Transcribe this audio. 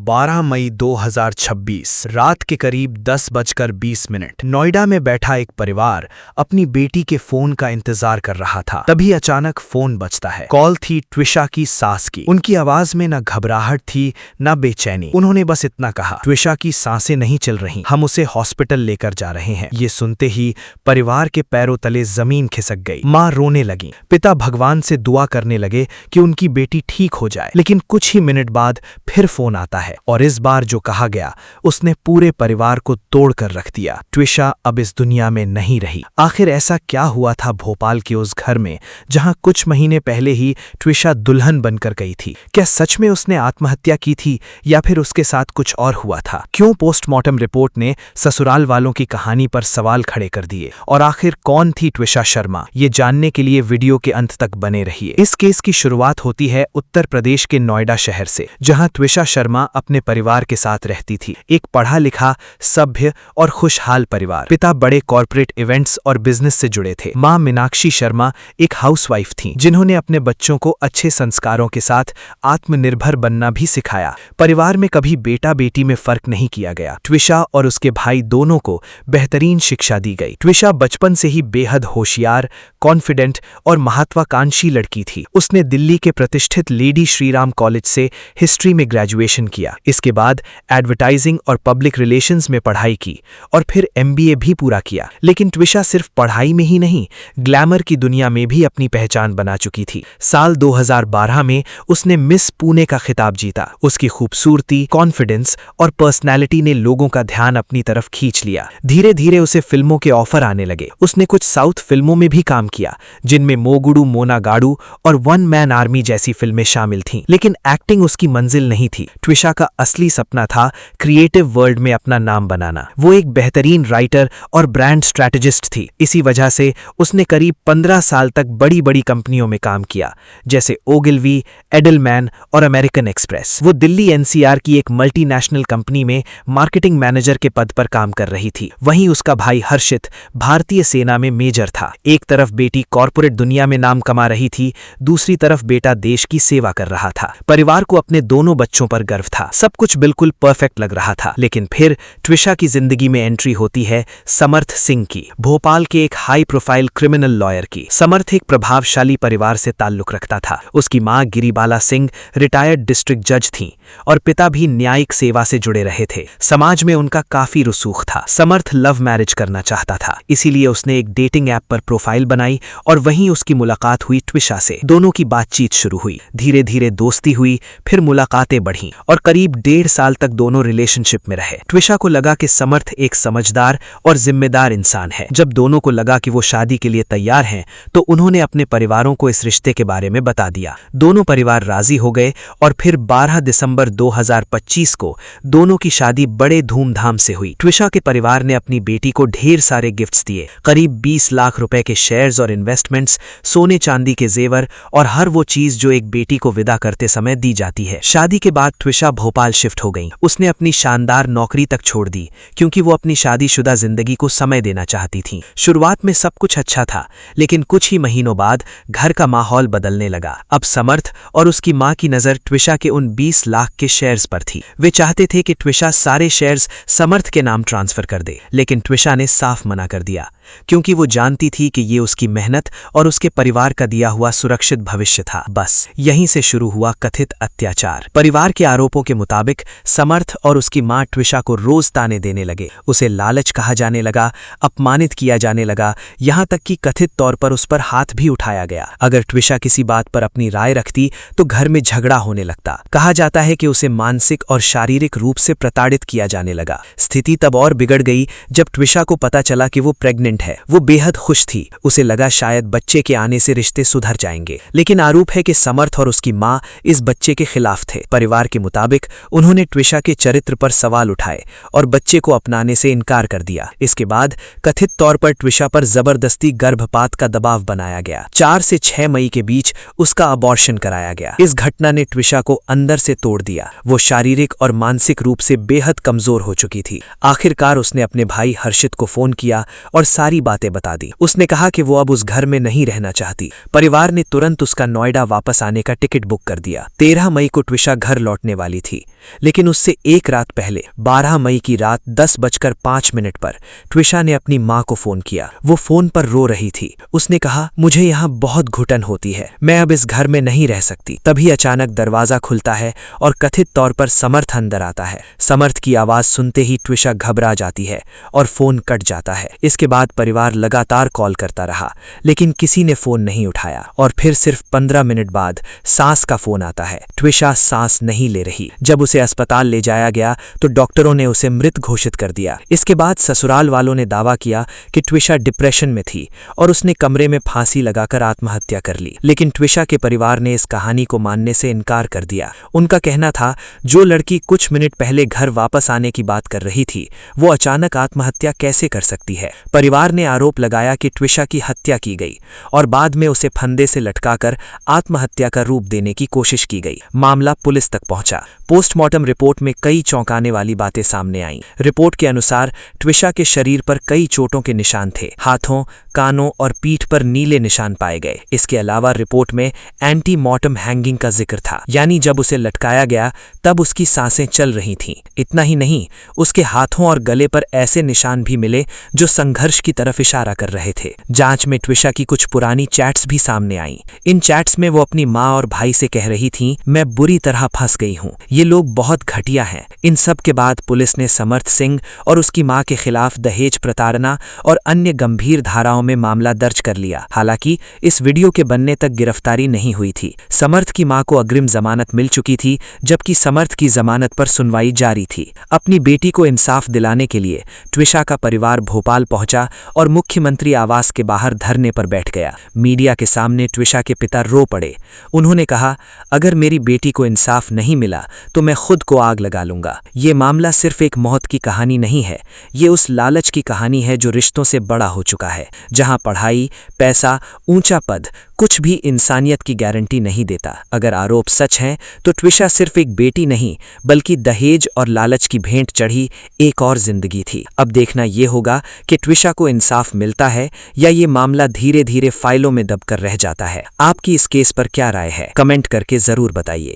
12 मई 2026 रात के करीब 10:20 नोएडा में बैठा एक परिवार अपनी बेटी के फोन का इंतजार कर रहा था। तभी अचानक फोन बजता है। कॉल थी ट्विशा की सास की। उनकी आवाज में न घबराहट थी न बेचैनी। उन्होंने बस इतना कहा, ट्विशा की सांसें नहीं चल रही, हम उसे हॉस्पिटल लेकर जा रहे हैं। ये सुनते ही परिवार के पैरों तले जमीन खिसक गई। माँ रोने लगी, पिता भगवान से दुआ करने लगे कि उनकी बेटी ठीक हो जाए। लेकिन कुछ ही मिनट बाद फिर फोन आता है और इस बार जो कहा गया उसने पूरे परिवार को तोड़कर रख दिया। ट्विशा अब इस दुनिया में नहीं रही। आखिर ऐसा क्या हुआ था भोपाल के उस घर में जहां कुछ महीने पहले ही ट्विशा दुल्हन बनकर गई थी? क्या सच में उसने आत्महत्या की थी या फिर उसके साथ कुछ और हुआ था? क्यों पोस्टमार्टम रिपोर्ट ने ससुराल वालों की कहानी पर सवाल खड़े कर दिए? और आखिर कौन थी ट्विशा शर्मा? ये जानने के लिए वीडियो के अंत तक बने रहिए। इस केस की शुरुआत होती है उत्तर प्रदेश के नोएडा शहर से, जहां ट्विशा शर्मा अपने परिवार के साथ रहती थी। एक पढ़ा लिखा, सभ्य और खुशहाल परिवार। पिता बड़े कॉर्पोरेट इवेंट्स और बिजनेस से जुड़े थे। मां मीनाक्षी शर्मा एक हाउसवाइफ थीं, जिन्होंने अपने बच्चों को अच्छे संस्कारों के साथ आत्मनिर्भर बनना भी सिखाया। परिवार में कभी बेटा बेटी में फर्क नहीं किया गया। ट्विशा और उसके भाई दोनों को बेहतरीन शिक्षा दी गई। ट्विशा बचपन से ही बेहद होशियार, कॉन्फिडेंट और महत्वाकांक्षी लड़की थी। उसने दिल्ली के प्रतिष्ठित लेडी श्रीराम कॉलेज से हिस्ट्री में ग्रेजुएशन किया। इसके बाद एडवर्टाइजिंग और पब्लिक रिलेशंस में पढ़ाई की और फिर एमबीए भी पूरा किया। लेकिन ट्विशा सिर्फ पढ़ाई में ही नहीं, ग्लैमर की दुनिया में भी अपनी पहचान बना चुकी थी। साल 2012 में उसने मिस पुणे का खिताब जीता। उसकी खूबसूरती, कॉन्फिडेंस और पर्सनैलिटी ने लोगों का ध्यान अपनी तरफ खींच लिया। धीरे धीरे उसे फिल्मों के ऑफर आने लगे। उसने कुछ साउथ फिल्मों में भी काम किया, जिनमें मोगुडू मोनागाडू और वन मैन आर्मी जैसी फिल्में शामिल थीं। लेकिन एक्टिंग उसकी मंजिल नहीं थी। ट्विशा का असली सपना था क्रिएटिव वर्ल्ड में अपना नाम बनाना। वो एक बेहतरीन राइटर और ब्रांड स्ट्रैटेजिस्ट थी। इसी वजह से उसने करीब 15 साल तक बड़ी बड़ी कंपनियों में काम किया, जैसे ओगिलवी, एडलमैन और अमेरिकन एक्सप्रेस। वो दिल्ली एनसीआर की एक मल्टीनेशनल कंपनी में मार्केटिंग मैनेजर के पद पर काम कर रही थी। वहीं उसका भाई हर्षित भारतीय सेना में मेजर था। एक तरफ बेटी कॉर्पोरेट दुनिया में नाम कमा रही थी, दूसरी तरफ बेटा देश की सेवा कर रहा था। परिवार को अपने दोनों बच्चों पर गर्व था। सब कुछ बिल्कुल परफेक्ट लग रहा था। लेकिन फिर ट्विशा की जिंदगी में एंट्री होती है समर्थ सिंह की, भोपाल के एक हाई प्रोफाइल क्रिमिनल लॉयर की। समर्थ एक प्रभावशाली परिवार से ताल्लुक रखता था। उसकी मां गिरिबाला सिंह रिटायर्ड डिस्ट्रिक्ट जज थीं और पिता भी न्यायिक सेवा से जुड़े रहे थे। समाज में उनका काफी रुसूख था। समर्थ लव मैरिज करना चाहता था, इसीलिए उसने एक डेटिंग ऐप पर प्रोफाइल बनाई और वहीं उसकी मुलाकात हुई ट्विशा से। दोनों की बातचीत शुरू हुई, धीरे धीरे दोस्ती हुई, फिर मुलाकातें बढ़ीं और करीब 1.5 साल तक दोनों रिलेशनशिप में रहे। ट्विशा को लगा कि समर्थ एक समझदार और जिम्मेदार इंसान है। जब दोनों को लगा कि वो शादी के लिए तैयार हैं, तो उन्होंने अपने परिवारों को इस रिश्ते के बारे में बता दिया। दोनों परिवार राजी हो गए और फिर 12 दिसंबर 2025 को दोनों की शादी बड़े धूमधाम से हुई। ट्विशा के परिवार ने अपनी बेटी को ढेर सारे गिफ्ट्स दिए, करीब 20 लाख रुपए के शेयर्स और इन्वेस्टमेंट्स, सोने चांदी के जेवर और हर वो चीज जो एक बेटी को विदा करते समय दी जाती है। शादी के बाद ट्विशा भोपाल शिफ्ट हो गई। उसने अपनी शानदार नौकरी तक छोड़ दी, क्योंकि वो अपनी शादीशुदा जिंदगी को समय देना चाहती थी। शुरुआत में सब कुछ अच्छा था, लेकिन कुछ ही महीनों बाद घर का माहौल बदलने लगा। अब समर्थ और उसकी मां की नजर ट्विशा के उन 20 लाख के शेयर्स पर थी। वे चाहते थे कि ट्विशा सारे शेयर्स समर्थ के नाम ट्रांसफर कर दे, लेकिन ट्विशा ने साफ मना कर दिया, क्योंकि वो जानती थी कि ये उसकी मेहनत और उसके परिवार का दिया हुआ सुरक्षित भविष्य था। बस यहीं से शुरू हुआ कथित अत्याचार। परिवार के आरोपों के मुताबिक समर्थ और उसकी मां ट्विशा को रोज ताने देने लगे। उसे लालच कहा जाने लगा, अपमानित किया जाने लगा, यहां तक कि कथित तौर पर उस पर हाथ भी उठाया गया। अगर ट्विशा किसी बात पर अपनी राय रखती तो घर में झगड़ा होने लगता। कहा जाता है कि उसे मानसिक और शारीरिक रूप से प्रताड़ित किया जाने लगा। स्थिति तब और बिगड़ गई जब ट्विशा को पता चला कि वो प्रेग्नेंट है। वो बेहद खुश थी। उसे लगा शायद बच्चे के आने से रिश्ते सुधर जाएंगे, लेकिन आरोप है कि समर्थ और उसकी मां इस बच्चे के खिलाफ थे। परिवार के मुताबिक उन्होंने ट्विशा के चरित्र पर सवाल उठाए और बच्चे को अपनाने से इनकार कर दिया। इसके बाद कथित तौर पर ट्विशा पर जबरदस्ती गर्भपात का दबाव बनाया गया। 4 से 6 मई के बीच उसका अबॉर्शन कराया गया। इस घटना ने ट्विशा को अंदर से तोड़ दिया। वो शारीरिक और मानसिक रूप से बेहद कमजोर हो चुकी थी। आखिरकार उसने अपने भाई हर्षित को फोन किया और सारी बातें बता दी। उसने कहा कि वो अब उस घर में नहीं रहना चाहती। परिवार ने तुरंत उसका नोएडा वापस आने का टिकट बुक कर दिया। 13 मई को ट्विशा घर लौटने वाली थी। थी। लेकिन उससे एक रात पहले 12 मई की रात 10:05 पर ट्विशा ने अपनी मां को फोन किया। वो फोन पर रो रही थी। उसने कहा, मुझे यहाँ बहुत घुटन होती है, मैं अब इस घर में नहीं रह सकती। तभी अचानक दरवाजा खुलता है और कथित तौर पर समर्थ अंदर आता है। समर्थ की आवाज सुनते ही ट्विशा घबरा जाती है और फोन कट जाता है। इसके बाद परिवार लगातार कॉल करता रहा, लेकिन किसी ने फोन नहीं उठाया और फिर सिर्फ 15 मिनट बाद सास का फोन आता है। ट्विशा सांस नहीं ले रही। जब उसे अस्पताल ले जाया गया तो डॉक्टरों ने उसे मृत घोषित कर दिया। इसके बाद ससुराल वालों ने दावा किया कि ट्विशा डिप्रेशन में थी और उसने कमरे में फांसी लगाकर आत्महत्या कर ली। लेकिन ट्विशा के परिवार ने इस कहानी को मानने से इनकार कर दिया। उनका कहना था, जो लड़की कुछ मिनट पहले घर वापस आने की बात कर रही थी, वो अचानक आत्महत्या कैसे कर सकती है। परिवार ने आरोप लगाया कि ट्विशा की हत्या की गई और बाद में उसे फंदे से लटकाकर आत्महत्या का रूप देने की कोशिश की गई। मामला पुलिस तक पहुंचा। पोस्टमार्टम रिपोर्ट में कई चौंकाने वाली बातें सामने आईं। रिपोर्ट के अनुसार ट्विशा के शरीर पर कई चोटों के निशान थे। हाथों, कानों और पीठ पर नीले निशान पाए गए। इसके अलावा रिपोर्ट में एंटी मॉर्टम हैंगिंग का जिक्र था, यानी जब उसे लटकाया गया तब उसकी सांसें चल रही थीं। इतना ही नहीं, उसके हाथों और गले पर ऐसे निशान भी मिले जो संघर्ष की तरफ इशारा कर रहे थे। जांच में ट्विशा की कुछ पुरानी चैट्स भी सामने आईं। इन चैट्स में वो अपनी मां और भाई से कह रही थीं, मैं बुरी तरह फंस गई हूं, ये लोग बहुत घटिया हैं। इन सब के बाद पुलिस ने समर्थ सिंह और उसकी मां के खिलाफ दहेज प्रताड़ना और अन्य गंभीर धाराओं में मामला दर्ज कर लिया। हालांकि इस वीडियो के बनने तक गिरफ्तारी नहीं हुई थी। समर्थ की मां को अग्रिम जमानत मिल चुकी थी, जबकि समर्थ की जमानत पर सुनवाई जारी थी। अपनी बेटी को इंसाफ दिलाने के लिए ट्विशा का परिवार भोपाल पहुंचा और मुख्यमंत्री आवास के बाहर धरने पर बैठ गया। मीडिया के सामने ट्विशा के पिता रो पड़े। उन्होंने कहा, अगर मेरी बेटी को इंसाफ नहीं मिला तो मैं खुद को आग लगा लूंगा। ये मामला सिर्फ एक मौत की कहानी नहीं है, ये उस लालच की कहानी है जो रिश्तों से बड़ा हो चुका है, जहां पढ़ाई, पैसा, ऊंचा पद कुछ भी इंसानियत की गारंटी नहीं देता। अगर आरोप सच हैं तो ट्विशा सिर्फ एक बेटी नहीं बल्कि दहेज और लालच की भेंट चढ़ी एक और जिंदगी थी। अब देखना यह होगा कि ट्विशा को इंसाफ मिलता है या ये मामला धीरे धीरे फाइलों में दबकर रह जाता है। आपकी इस केस पर क्या राय है? कमेंट करके जरूर बताइए।